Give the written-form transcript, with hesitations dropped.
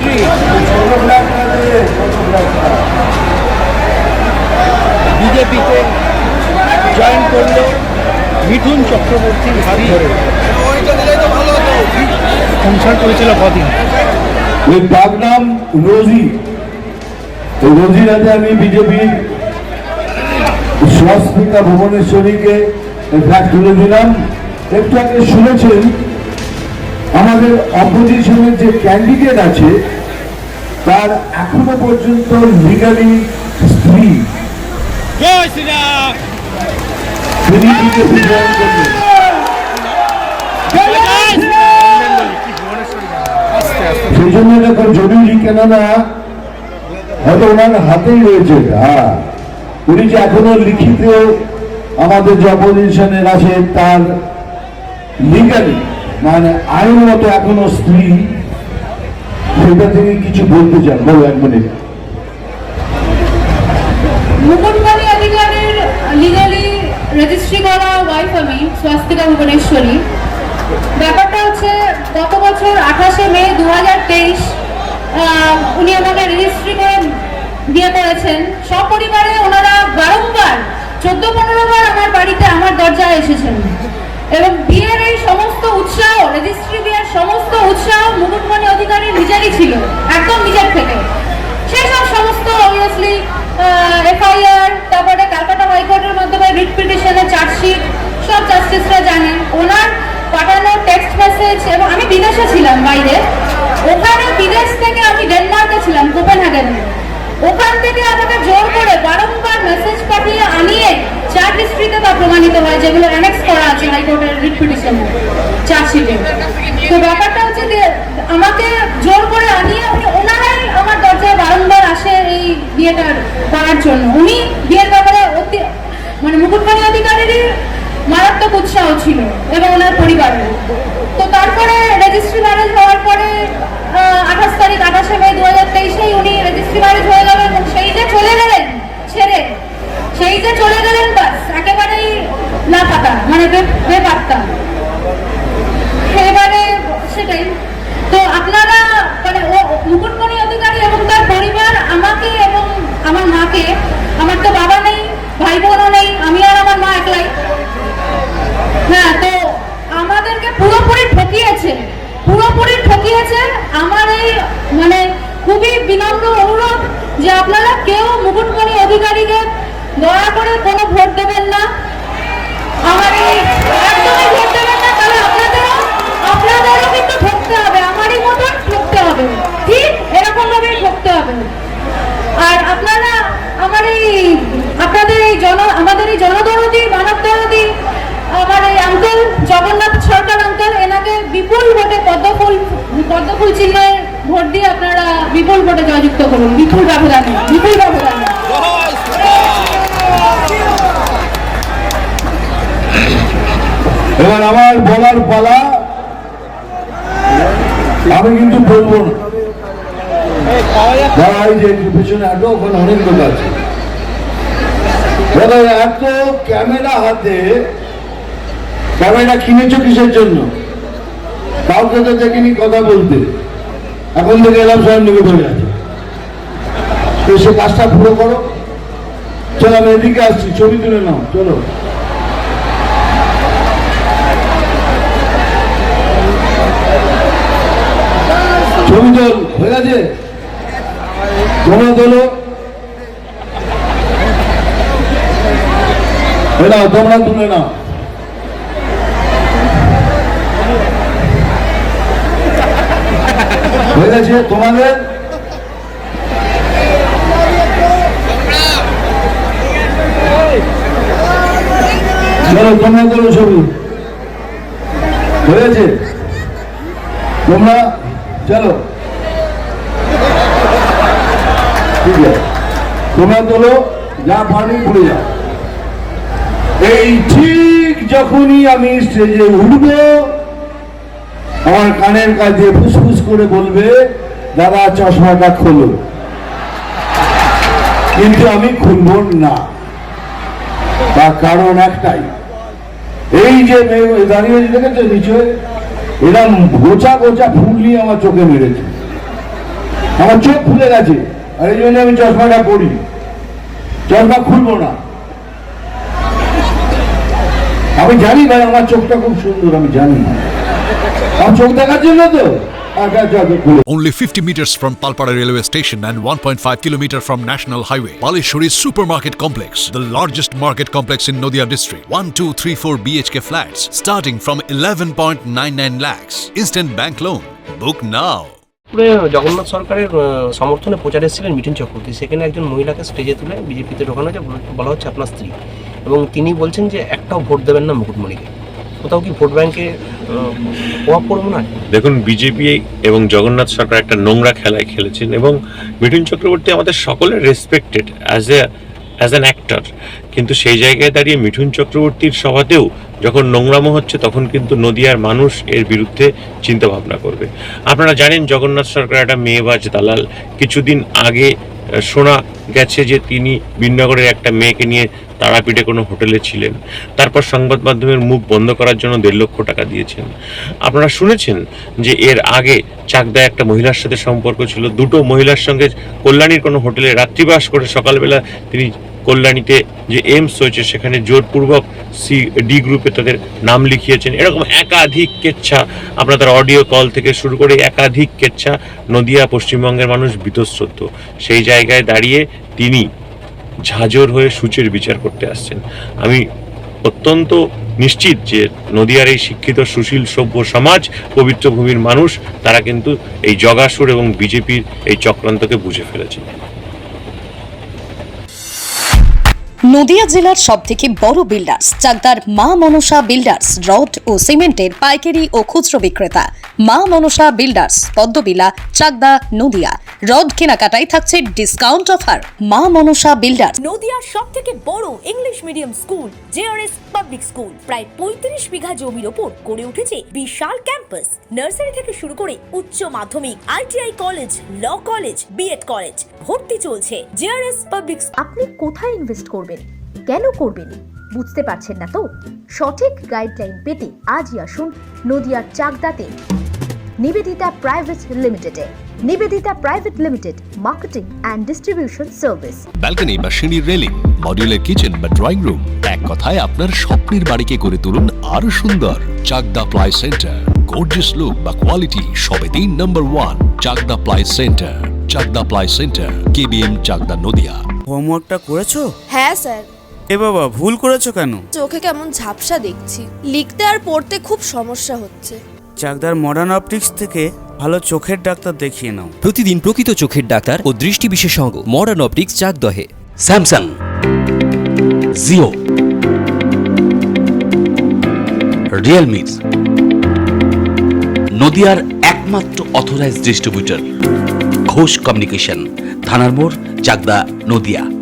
নেত্রী বিজেপিতে জয়েন করলো মিঠুন চক্রবর্তীর হাত ধরে। সংসার করেছিল কদিন। ওই ডাক নাম রোজি, রোজির হাতে আমি বিজেপির স্বস্তিকা ভুবনেশ্বরীকে ফ্ল্যাগ তুলে দিলাম। একটু আগে শুনেছেন আমাদের অপোজিশনের যে ক্যান্ডিডেট আছে তার এখনো পর্যন্ত লিগালি স্ত্রী সেই জন্য এখন জরুরি, কেননা হয়তো ওনার হাতেই রয়েছে। হ্যাঁ, উনি যে এখনো লিখিত আমাদের যে অপোজিশনের আছে তার লিগালি মানে আইনগত এখনো স্ত্রী, সেটা থেকে কিছু বলতে চান। বলো, 1 মিনিট। মুকুটমণি অধিকারীর লিগালি রেজিস্ট্রি করা ওয়াইফ আমি, স্বস্তিকা ভুবনেশ্বরী। ব্যাপারটা হচ্ছে গত বছর 28শে মে 2023 উনি আমাকে রেজিস্ট্রি করে বিয়ে করেছেন। সপরিবারে ওনারা বারংবার 14-15 বার আমার বাড়িতে আমার দরজায় এসেছেন এবং বিয়ের এই সমস্ত উৎসাহ, রেজিস্ট্রি বিয়ের সমস্ত উৎসাহ মুকুটমণি অধিকারীর নিজেরই ছিল, একদম নিজের থেকে। সেই সব সমস্ত অবভিয়াসলি এফআইআর, তারপরে ক্যালকাটা হাইকোর্টের মাধ্যমে রিট পিটিশনের চার্জশিট সব জাস্টিসরা জানেন। ওনার পাঠানো টেক্সট মেসেজ, এবং আমি বিদেশে ছিলাম বাইরে, ওখানে বিদেশ থেকে আমি ডেনমার্কে ছিলাম, কোপেনহেগেনে। ওখান থেকে আমাকে জোর করে বারংবার মেসেজ পাঠিয়ে আনিয়ে চার্জ হিস্ট্রিতে তা প্রমাণিত হয়, যেগুলো অ্যানেক্স করা আছে হাইকোর্টের রিট পিটিশনে চার্জশিটে। তো ব্যাপারটা হচ্ছে যে আমাকে জোর করে আনিয়ে উনি ওনারাই আমার দরজায় বারংবার আসে এই বিয়েটা করার জন্য। উনি বিয়ের ব্যাপারে মানে মুকুটমণি অধিকারীরই মারাত্মক উৎসাহ ছিল এবং ওনার পরিবারের। তো তারপরে রেজিস্ট্রি ম্যারেজ হওয়ার পরে 28শে মে 2023 উনি রেজিস্ট্রি ম্যারেজ হয়ে গেলেন এবং সেই যে চলে গেলেন ছেড়ে, সেই যে চলে গেলেন বাস একেবারেই লাপাতা, মানে বেপাত্তা। এবারে সেটাই তো আপনারা মানে মুকুটমণি অধিকারী এবং তার পরিবার আমাকে এবং আমার মাকে, আমার তো বাবা নেই, ভাই বোনও নেই, আমি আর আমার মা একলাই। হ্যাঁ, তো আমাদেরকে পুরোপুরি ঠকিয়েছে। আমার এই মানে খুবই বিনম্র অনুরোধ যে আপনারা কেউ মুকুটমণি অধিকারীকে দয়া করে কোনো ভোট দেবেন না। আমার এই একদমই ভোট দেবেন না, তাহলে আপনাদেরও কিন্তু ঠকতে হবে, আমারই মতন ঠকতে হবে, ঠিক এরকম ভাবেই ঠকতে হবে। আর আপনারা আমার এই আপনাদের এই আমাদের এই জনদরদি, মানব দরদি আমার এই আঙ্কেল জগন্নাথ সরকার আঙ্কেল, এনাকে বিপুল ভোটে পদ্মফুল চিহ্নে ভোট দিয়ে আপনারা বিপুল ভোটে জয়যুক্ত করুন, বিপুল ব্যবধানে। এবার আমার বলার পালা, আমি কিন্তু বলবো না। পেছনে এত ওখানে অনেক লোক আছে, এত ক্যামেরা হাতে, ক্যামেরা কিনেছো কিসের জন্য? কাউকে তো দেখিনি কথা বলতে, এখন থেকে এলাম সব নিকে ধরে আছে। তো সে কাজটা পুরো করো। চলো, আমি এদিকে আসছি, ছবি তুলে নাও। চলো, ছবি তোল হয়ে গেছে, তোমরা তোলো, তোমরা তুলে নাও। হয়ে গেছে তোমাদের। চলো, তোমরা তোলো ছবি, হয়ে গেছে। তোমরা চলো, ঠিক আছে, তোমরা তোলো, যা পারি পড়ে যাও। এই ঠিক যখনই আমি স্টেজে উঠবো, আমার কানের কাছে ফুসফুস করে বলবে, দাদা চশমাটা খোলো। কিন্তু আমি খুলব না, তার কারণ একটাই, এই যে দাঁড়িয়ে দেখেছো নিচে, এরা গোছা গোছা ফুল নিয়ে আমার চোখে মেরেছে। আমার চোখ খুলে গেছে, আর এই জন্য আমি চশমাটা পরি, চশমা খুলবো না। আমি জানি ভাই আমার চোখটা খুব সুন্দর, আমি জানি আমার চোখ দেখার জন্য তো। Only 50 meters from Palpara railway station and 1.5 kilometer from National Highway, Palishuri Supermarket Complex, the largest market complex in Nadia district. 1, 2, 3, 4 BHK flats starting from 11.99 lakhs. Instant bank loan. Book now. পুরো জগন্নাথ সরকারের সমর্থনে প্রচারে এসেছিলেন মিঠুন চক্রবর্তী। সেখানে একজন মহিলাকে স্টেজে তুলে বিজেপিতে ঢোকানো হয়েছে, বলা হচ্ছে আপনার স্ত্রী, এবং তিনি বলছেন যে একটাও ভোট দেবেন না মুকুটমণিকে। কোথাও কি ভোট ব্যাংকে প্রভাব পড়বে না? দেখুন, বিজেপি এবং জগন্নাথ সরকার একটা নোংরা খেলায় খেলেছেন, এবং মিঠুন চক্রবর্তী আমাদের সকলের রেসপেক্টেড অ্যাজ অ্যান অ্যাক্টর, কিন্তু সেই জায়গায় দাঁড়িয়ে মিঠুন চক্রবর্তীর সভাতেও যখন নোংরামো হচ্ছে তখন কিন্তু নদিয়ার মানুষ এর বিরুদ্ধে চিন্তা ভাবনা করবে। আপনারা জানেন জগন্নাথ সরকার একটা মেয়েবাজ দালাল। কিছুদিন আগে শোনা গেছে যে তিনি বিনগরের একটা মেয়েকে নিয়ে তারাপীঠে কোনো হোটেলে ছিলেন, তারপর সংবাদ মাধ্যমের মুখ বন্ধ করার জন্য 1.5 লক্ষ টাকা দিয়েছেন। আপনারা শুনেছেন যে এর আগে চাকদায় একটা মহিলার সাথে সম্পর্ক ছিল, 2টো মহিলার সঙ্গে কল্যাণীর কোনো হোটেলে রাত্রিবাস করে সকালবেলা তিনি কল্যাণীতে যে এইমস হয়েছে সেখানে জোরপূর্বক ডি গ্রুপে তাদের নাম লিখিয়েছেন। এরকম একাধিক কেচ্ছা, আপনাদের অডিও কল থেকে শুরু করে একাধিক কেচ্ছা, নদিয়া পশ্চিমবঙ্গের মানুষ বীতশ্রদ্ধ। সেই জায়গায় দাঁড়িয়ে তিনি ঝাঁঝর হয়ে সূচের বিচার করতে আসছেন। আমি অত্যন্ত নিশ্চিত যে নদিয়ার এই শিক্ষিত সুশীল সভ্য সমাজ, পবিত্র ভূমির মানুষ, তারা কিন্তু এই জগাসুর এবং বিজেপির এই চক্রান্তকে বুঝে ফেলেছে। নদিয়া জেলার সবথেকে বড় বিল্ডার্স চাকদার মা মনসা বিল্ডার্স, রড ও সিমেন্টের পাইকারি ও খুচরো বিক্রেতা। মা মনসা বিল্ডার্স, পদ্মবিলা, চাকদা, নদিয়া। রড কেনাকাটায় থাকছে ডিসকাউন্ট অফার। মা মনসা বিল্ডার্স। নদিয়ার সবথেকে বড় English medium school JRS public school, প্রায় 35 বিঘা জমির ওপর গড়ে উঠেছে বিশাল ক্যাম্পাস। নার্সারি থেকে শুরু করে উচ্চ মাধ্যমিক, ITI college, law college, BEd college, ভর্তি চলছে। JRS public. আপনি কোথায় ইনভেস্ট করবেন, কেন করবেন বুঝতে পারছেন না তো? সঠিক গাইডলাইন পেতে আজই আসুন নদিয়ার চাকদাতে নিবেদিতা প্রাইভেট লিমিটেডে। Nivedita private limited, marketing and distribution service. Balcony বা সিঁড়ির রেলিং, মডিউলার কিচেন বা ড্রয়িং রুম, এক কথায় আপনার স্বপ্নের বাড়িকে করে তুলুন আরো সুন্দর। Chakdah ply centre, gorgeous look বা কোয়ালিটি সবেতেই number 1। Chakdah ply centre, Chakdah ply centre, KBM, Chakdah, Nadia. হোমওয়ার্কটা করেছো? হ্যাঁ স্যার। এ বাবা, ভুল করেছো কেন? চোখে কেমন ঝাপসা দেখছি, লিখতে আর পড়তে খুব সমস্যা হচ্ছে। চাকদার মডার্ন অপটিক্স থেকে ভালো চোখের ডাক্তার দেখিয়ে নাও। প্রতিদিন প্রকৃত চোখের ডাক্তার ও দৃষ্টি বিশেষজ্ঞ মডার্ন অপটিক্স, চাকদহে। স্যামসাং, জিও, রিয়েলমি, নদিয়ার একমাত্র অথরাইজড ডিস্ট্রিবিউটর ঘোষ কমিউনিকেশন, থানার মোড়, চাকদা, নদিয়া।